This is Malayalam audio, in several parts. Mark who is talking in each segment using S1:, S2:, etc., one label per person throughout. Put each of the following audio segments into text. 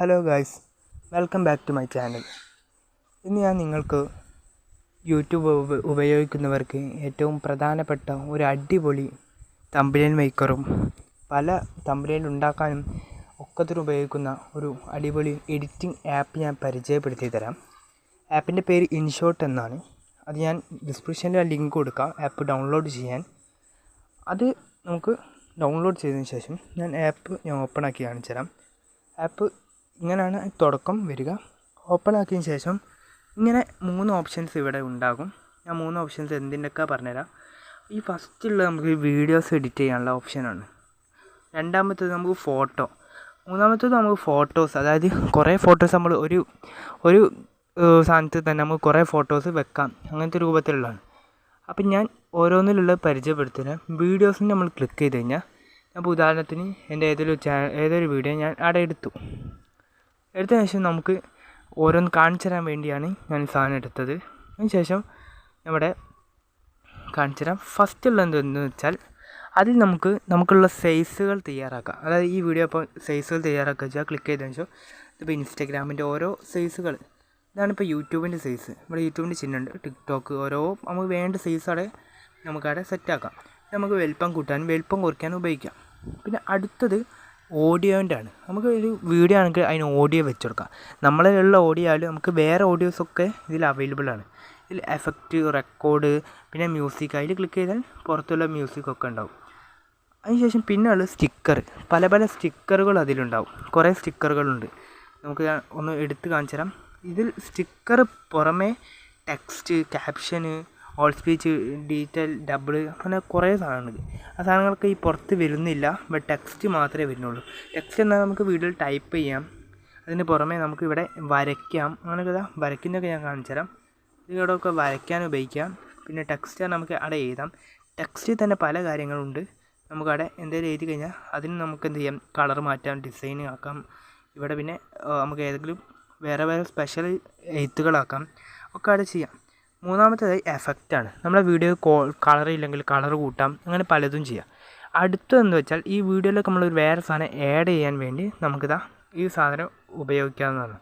S1: Hello guys, welcome back to my channel. ഇന്ന് ഞാൻ നിങ്ങൾക്ക് യൂട്യൂബ് ഉപയോഗിക്കുന്നവർക്ക് ഏറ്റവും പ്രധാനപ്പെട്ട ഒരു അടിപൊളി തമ്പനെയിൽ മേക്കറും പല തമ്പനെയിൽ ഉണ്ടാക്കാനും ഒക്കത്തിന് ഉപയോഗിക്കുന്ന ഒരു അടിപൊളി എഡിറ്റിംഗ് ആപ്പ് ഞാൻ പരിചയപ്പെടുത്തി തരാം. ആപ്പിൻ്റെ പേര് ഇൻഷോട്ട് എന്നാണ്. അത് ഞാൻ ഡിസ്ക്രിപ്ഷനിൽ ലിങ്ക് കൊടുക്കാം ആപ്പ് ഡൗൺലോഡ് ചെയ്യാൻ. അത് നമുക്ക് ഡൗൺലോഡ് ചെയ്തതിന് ശേഷം ഞാൻ ഓപ്പൺ ആക്കി കാണിച്ചു തരാം. ആപ്പ് ഇങ്ങനെയാണ് തുടക്കം വരിക. ഓപ്പൺ ആക്കിയതിന് ശേഷം ഇങ്ങനെ 3 ഓപ്ഷൻസ് ഇവിടെ ഉണ്ടാകും. ഞാൻ 3 ഓപ്ഷൻസ് എന്തിൻ്റെയൊക്കെ പറഞ്ഞുതരാം. ഈ ഫസ്റ്റുള്ള നമുക്ക് വീഡിയോസ് എഡിറ്റ് ചെയ്യാനുള്ള ഓപ്ഷനാണ്. രണ്ടാമത്തേത് നമുക്ക് ഫോട്ടോ. മൂന്നാമത്തേത് നമുക്ക് ഫോട്ടോസ്, അതായത് കുറേ ഫോട്ടോസ് നമ്മൾ ഒരു സാധനത്തിൽ തന്നെ നമുക്ക് കുറേ ഫോട്ടോസ് വെക്കാം, അങ്ങനത്തെ രൂപത്തിലുള്ളതാണ്. അപ്പം ഞാൻ ഓരോന്നിലുള്ള പരിചയപ്പെടുത്തുന്നത്. വീഡിയോസിന് നമ്മൾ ക്ലിക്ക് ചെയ്ത് കഴിഞ്ഞാൽ, അപ്പോൾ ഉദാഹരണത്തിന് എൻ്റെ ഏതൊരു വീഡിയോ ഞാൻ അവിടെ എടുത്തതിന് ശേഷം നമുക്ക് ഓരോന്ന് കാണിച്ചു തരാൻ വേണ്ടിയാണ് ഞാൻ സാധനം എടുത്തത്. അതിന് ശേഷം നമ്മുടെ കാണിച്ചു തരാം. ഫസ്റ്റുള്ള എന്തെന്ന് വെച്ചാൽ അതിൽ നമുക്കുള്ള സൈസുകൾ തയ്യാറാക്കാം. അതായത് ഈ വീഡിയോ ഇപ്പോൾ സൈസുകൾ തയ്യാറാക്കുക വെച്ചാൽ ക്ലിക്ക് ചെയ്തതിന് ശേഷം ഇപ്പോൾ ഇൻസ്റ്റാഗ്രാമിൻ്റെ ഓരോ സൈസുകൾ, ഇതാണിപ്പോൾ യൂട്യൂബിൻ്റെ സൈസ്. ഇവിടെ യൂട്യൂബിൻ്റെ ചിഹ്നമുണ്ട്, ടിക്ടോക്ക്, ഓരോ നമുക്ക് വേണ്ട സൈസവിടെ നമുക്കവിടെ സെറ്റാക്കാം. നമുക്ക് വലിപ്പം കൂട്ടാനും വലിപ്പം കുറയ്ക്കാനും ഉപയോഗിക്കാം. പിന്നെ അടുത്തത് ഓഡിയോൻ്റെ ആണ്. നമുക്ക് ഒരു വീഡിയോ ആണെങ്കിൽ അതിന് ഓഡിയോ വെച്ച് കൊടുക്കാം. നമ്മളിലുള്ള ഓഡിയോ ആയാലും നമുക്ക് വേറെ ഓഡിയോസൊക്കെ ഇതിൽ അവൈലബിൾ ആണ്. ഇതിൽ എഫക്റ്റ്, റെക്കോർഡ്, പിന്നെ മ്യൂസിക്, അതിൽ ക്ലിക്ക് ചെയ്താൽ പുറത്തുള്ള മ്യൂസിക്കൊക്കെ ഉണ്ടാവും. അതിനുശേഷം പിന്നെ ഉള്ളത് സ്റ്റിക്കർ. പല സ്റ്റിക്കറുകൾ അതിലുണ്ടാവും. കുറേ സ്റ്റിക്കറുകളുണ്ട്. നമുക്ക് ഞാൻ ഒന്ന് എടുത്ത് കാണിച്ചു തരാം. ഇതിൽ സ്റ്റിക്കർ പുറമേ text, caption, all speech, detail, double, അങ്ങനെ കുറേ സാധനങ്ങളുണ്ട്. ആ സാധനങ്ങൾക്ക് ഈ പുറത്ത് വരുന്നില്ല, ബട്ട് ടെക്സ്റ്റ് മാത്രമേ വരുന്നുള്ളൂ. ടെക്സ്റ്റ് എന്നാൽ നമുക്ക് വീഡിയോയിൽ ടൈപ്പ് ചെയ്യാം. അതിന് പുറമേ നമുക്ക് ഇവിടെ വരയ്ക്കാം. അങ്ങനെയൊക്കെ വരയ്ക്കുന്നതൊക്കെ ഞാൻ കാണിച്ചു തരാം. ഇതിലൂടെയൊക്കെ വരയ്ക്കാൻ ഉപയോഗിക്കാം. പിന്നെ ടെക്സ്റ്റ് നമുക്ക് അവിടെ എഴുതാം. ടെക്സ്റ്റിൽ തന്നെ പല കാര്യങ്ങളുണ്ട്. നമുക്കവിടെ എന്തെങ്കിലും എഴുതി കഴിഞ്ഞാൽ അതിന് നമുക്ക് എന്ത് ചെയ്യാം, കളർ മാറ്റാം, ഡിസൈൻ ആക്കാം. ഇവിടെ പിന്നെ നമുക്ക് ഏതെങ്കിലും വേറെ സ്പെഷ്യൽ എഴുത്തുകളാക്കാം, ഒക്കെ അവിടെ ചെയ്യാം. മൂന്നാമത്തേത് എഫക്റ്റാണ്. നമ്മുടെ വീഡിയോ കളർ ഇല്ലെങ്കിൽ കളർ കൂട്ടാം, അങ്ങനെ പലതും ചെയ്യാം. അടുത്തതെന്ന് വെച്ചാൽ ഈ വീഡിയോയിലൊക്കെ നമ്മൾ വേറെ സാധനം ആഡ് ചെയ്യാൻ വേണ്ടി നമുക്കിതാ ഈ സാധനം ഉപയോഗിക്കാവുന്നതാണ്.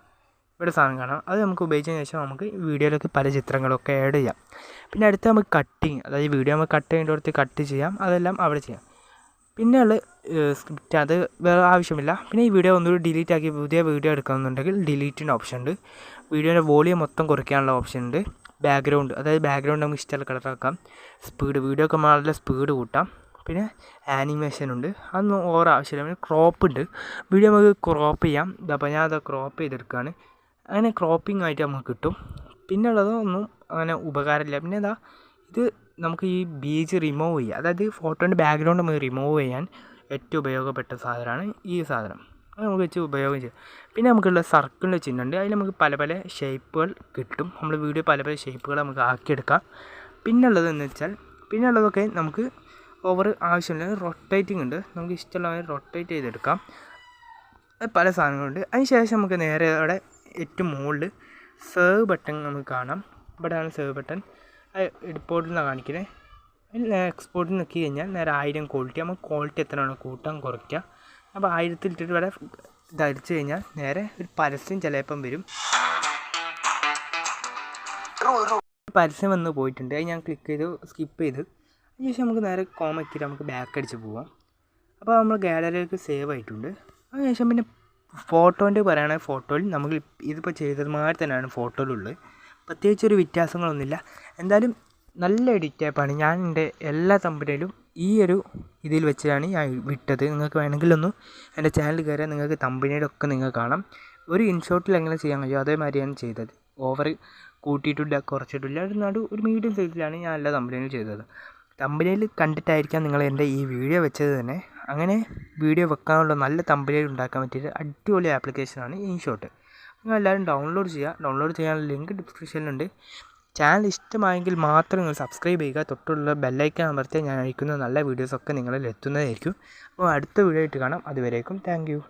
S1: ഇവിടെ സാധനം കാണാം. അത് നമുക്ക് ഉപയോഗിച്ചതിന് ശേഷം നമുക്ക് വീഡിയോയിലൊക്കെ പല ചിത്രങ്ങളൊക്കെ ആഡ് ചെയ്യാം. പിന്നെ അടുത്ത നമുക്ക് കട്ടിങ്, അതായത് വീഡിയോ നമുക്ക് കട്ട് ചെയ്യേണ്ടടുത്ത് കട്ട് ചെയ്യാം, അതെല്ലാം അവിടെ ചെയ്യാം. പിന്നെയുള്ള സ്ക്രിപ്റ്റ്, അത് വേറെ ആവശ്യമില്ല. പിന്നെ ഈ വീഡിയോ ഒന്നുകൂടി ഡിലീറ്റ് ആക്കി പുതിയ വീഡിയോ എടുക്കണമെന്നുണ്ടെങ്കിൽ ഡിലീറ്റിൻ്റെ ഓപ്ഷൻ ഉണ്ട്. വീഡിയോയുടെ വോളിയം മൊത്തം കുറയ്ക്കാനുള്ള ഓപ്ഷൻ ഉണ്ട്. ബാക്ക്ഗ്രൗണ്ട്, അതായത് ബാക്ക്ഗ്രൗണ്ട് നമുക്ക് ഇഷ്ടമുള്ള കളറാക്കാം. സ്പീഡ്, വീഡിയോ ഒക്കെ നല്ല സ്പീഡ് കൂട്ടാം. പിന്നെ ആനിമേഷൻ ഉണ്ട്, അതൊന്നും ഓവർ ആവശ്യമില്ല. പിന്നെ ക്രോപ്പ് ഉണ്ട്, വീഡിയോ നമുക്ക് ക്രോപ്പ് ചെയ്യാം. അപ്പോൾ ഞാൻ അത് ക്രോപ്പ് ചെയ്തെടുക്കുകയാണ്. അങ്ങനെ ക്രോപ്പിംഗ് ആയിട്ട് നമുക്ക് കിട്ടും. പിന്നെ ഉള്ളതൊന്നും അങ്ങനെ ഉപകാരമില്ല. പിന്നെ ഇത് നമുക്ക് ഈ ബീജ് റിമൂവ് ചെയ്യാം, അതായത് ഫോട്ടോൻ്റെ ബാക്ക്ഗ്രൗണ്ട് നമുക്ക് റിമൂവ് ചെയ്യാൻ ഏറ്റവും ഉപയോഗപ്പെട്ട സാധനമാണ് ഈ സാധനം. അത് നമുക്ക് വെച്ച് ഉപയോഗം ചെയ്യാം. പിന്നെ നമുക്കുള്ള സർക്കിളിൻ്റെ ചിഹ്നമുണ്ട്, അതിൽ നമുക്ക് പല ഷേപ്പുകൾ കിട്ടും. നമ്മൾ വീഡിയോ പല ഷേപ്പുകൾ നമുക്ക് ആക്കിയെടുക്കാം. പിന്നുള്ളതെന്ന് വെച്ചാൽ പിന്നുള്ളതൊക്കെ നമുക്ക് ഓവർ ആവശ്യമില്ല. റൊട്ടേറ്റിംഗ് ഉണ്ട്, നമുക്ക് ഇഷ്ടമുള്ള റൊട്ടേറ്റ് ചെയ്തെടുക്കാം. പല സാധനങ്ങളുണ്ട്. അതിന് ശേഷം നമുക്ക് നേരെ അവിടെ ഏറ്റവും മുകളിൽ സേവ് ബട്ടൺ നമുക്ക് കാണാം. ഇവിടെയാണ് സേവ് ബട്ടൺ. എക്സ്പോർട്ടിൽ നിന്നാണ് കാണിക്കുന്നത്. അതിൽ എക്സ്പോർട്ടിൽ നോക്കി കഴിഞ്ഞാൽ നേരെ 1000 ക്വാളിറ്റി, നമുക്ക് ക്വാളിറ്റി എത്രയാണോ കൂട്ടാൻ കുറയ്ക്കുക. അപ്പോൾ 1000 ഇട്ടിട്ട് ഇവിടെ ഇതടിച്ചു കഴിഞ്ഞാൽ നേരെ ഒരു പരസ്യം ചിലപ്പം വരും. പരസ്യം വന്ന് പോയിട്ടുണ്ട്, അത് ഞാൻ ക്ലിക്ക് ചെയ്ത് സ്കിപ്പ് ചെയ്ത്. അതിനുശേഷം നമുക്ക് നേരെ കോമയ്ക്ക് നമുക്ക് ബാക്ക് അടിച്ച് പോവാം. അപ്പോൾ നമ്മൾ ഗാലറിയിലേക്ക് സേവ് ആയിട്ടുണ്ട്. അതിനുശേഷം പിന്നെ ഫോട്ടോൻ്റെ പറയുകയാണെങ്കിൽ ഫോട്ടോയിൽ നമുക്ക് ഇതിപ്പോൾ ചെയ്തത് മാതിരി തന്നെയാണ് ഫോട്ടോയിലുള്ളത്. പ്രത്യേകിച്ചൊരു വ്യത്യാസങ്ങളൊന്നുമില്ല. എന്തായാലും നല്ല എഡിറ്റ് ആപ്പാണ്. ഞാൻ എൻ്റെ എല്ലാ തമ്പനെയിലും ഈ ഒരു ഇതിൽ വെച്ചാണ് ഞാൻ വിട്ടത്. നിങ്ങൾക്ക് വേണമെങ്കിലൊന്നും എൻ്റെ ചാനൽ കയറിയാൽ നിങ്ങൾക്ക് തമ്പനെയിലൊക്കെ നിങ്ങൾക്ക് കാണാം. ഒരു ഇൻഷോട്ടിൽ എങ്ങനെ ചെയ്യാൻ കഴിയും അതേമാതിരിയാണ് ചെയ്തത്. ഓവർ കൂട്ടിയിട്ടില്ല, കുറച്ചിട്ടില്ല, ഒരു മീഡിയം സൈസിലാണ് ഞാൻ എല്ലാ തമ്പനെയിലും ചെയ്തത്. തമ്പനെയിൽ കണ്ടിട്ടായിരിക്കാം നിങ്ങൾ എൻ്റെ ഈ വീഡിയോ വെച്ചത് തന്നെ. അങ്ങനെ വീഡിയോ വെക്കാനുള്ള നല്ല തമ്പനെയിൽ ഉണ്ടാക്കാൻ പറ്റിയ അടിപൊളി ആപ്ലിക്കേഷനാണ് ഇൻഷോട്ട്. നിങ്ങളെല്ലാവരും ഡൗൺലോഡ് ചെയ്യുക. ഡൗൺലോഡ് ചെയ്യാനുള്ള ലിങ്ക് ഡിസ്ക്രിപ്ഷനിലുണ്ട്. ചാനൽ ഇഷ്ടമായെങ്കിൽ മാത്രം നിങ്ങൾ സബ്സ്ക്രൈബ് ചെയ്യുക. തൊട്ടുള്ള ബെല്ലൈക്കൺ അമർത്തിയാൽ ഞാൻ അയക്കുന്ന നല്ല വീഡിയോസൊക്കെ നിങ്ങളിൽ എത്തുന്നതായിരിക്കും. അപ്പോൾ അടുത്ത വീഡിയോ ആയിട്ട് കാണാം. അതുവരേക്കും താങ്ക് യു.